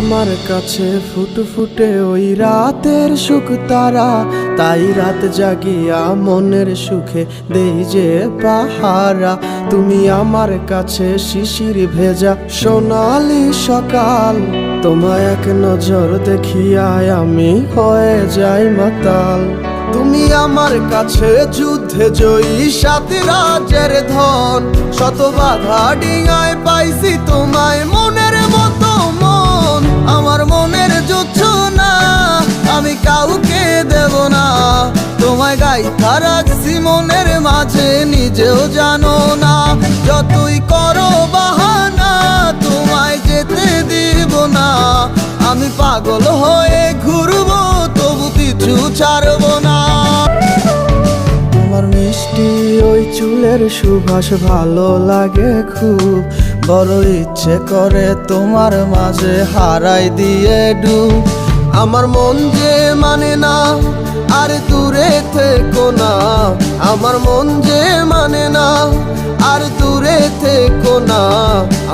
আমার কাছে ফুটফুটে ওই রাতের সুখ তারা, তাই রাত জাগিয়া মনের সুখে দেই যে পাহারা। তুমি আমার কাছে শিশির ভেজা সোনালি সকাল, তোমায় এক নজর দেখিয়ায় আমি হয়ে যাই মাতাল। তুমি আমার কাছে যুদ্ধে জয়ী সাত রাজের ধন, শত বাধা ডিঙায় পাইছি তোমায় মনের মতো মন। আমার মনের জোছনা আমি কাউকে দেব না, তোমায় গাইথা রাখছি মনের মাঝে নিজেও জানো না। যতই করো বাহানা তোমায় যেতে দিব না, আমি পাগল হয়ে ঘুরবো তবু পিছু ছাড়বো না। তোমার মিষ্টি ওই চুলের সুবাস ভালো লাগে খুব, বড় ইচ্ছে করে তোমার মাঝে হারাই দিয়ে ডুব। আমার মন যে মানে না আর দূরে থেকো না, আমার মন যে মানে না আর দূরে থেকো না।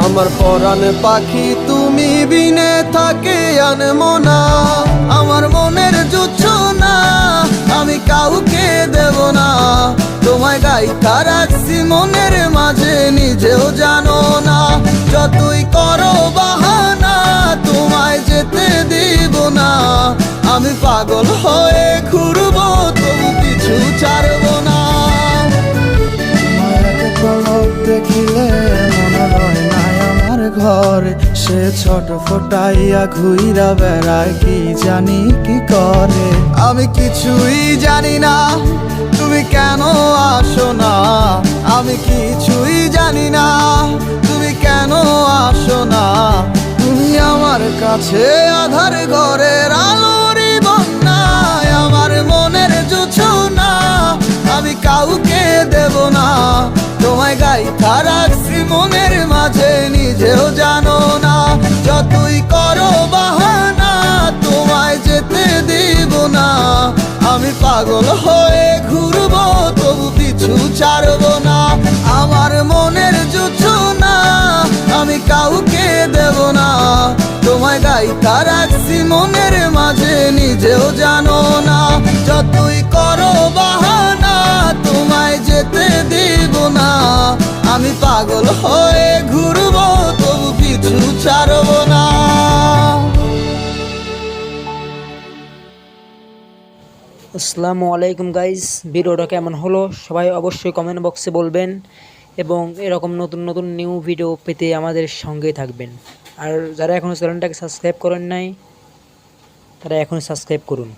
আমার পরাণ পাখি তুমি বিনে থাকে আনমো না, আমার মনের জোছনা আমি কাউকে দেব না। তোমায় গাইথা রাখছি মনের মাঝে নিজেও জানো না, যতই করো বাহানা তোমায় যেতে দিব না। আমি পাগল হয়ে ঘুরবো তবু পিছু ছাড়বো না। দেখিলে মনে রয় নাই আমার ঘরে, সে ছোট ফোটাইয়া ঘুইরা বেড়ায় কি জানি কি করে। আমি কিছুই জানি না তুমি কেন আসো না, আমি কিছুই জানি না তুমি কেন আসো না। তুমি আমার কাছে আধার ঘরের আলোরই বন্যায়, আমার মনের জোছনা আমি কাউকে দেব না। তোমায় গাইথা রাখছি মনের মাঝে নিজেও জানো না, যতই করো বাহানা তোমায় যেতে দিব না। আমি পাগল হয়ে ঘুরবো তবু পিছু ছাড়বো না, আমার মনের জোছনা আমি কাউকে দেব না। তোমায় গাইথা রাখছি মনের মাঝে নিজেও জানো না, যতই করো বাহানা তোমায় যেতে দিব না। আমি পাগল হয়ে ঘুরবো তবু পিছু ছাড়বো না। আসসালামু আলাইকুম গাইজ, ভিডিওটা কেমন হলো সবাই অবশ্যই কমেন্ট বক্সে বলবেন, এবং এরকম নতুন নতুন নিউ ভিডিও পেতে আমাদের সঙ্গেই থাকবেন। আর যারা এখনও চ্যানেলটাকে সাবস্ক্রাইব করেন নাই তারা এখনই সাবস্ক্রাইব করুন।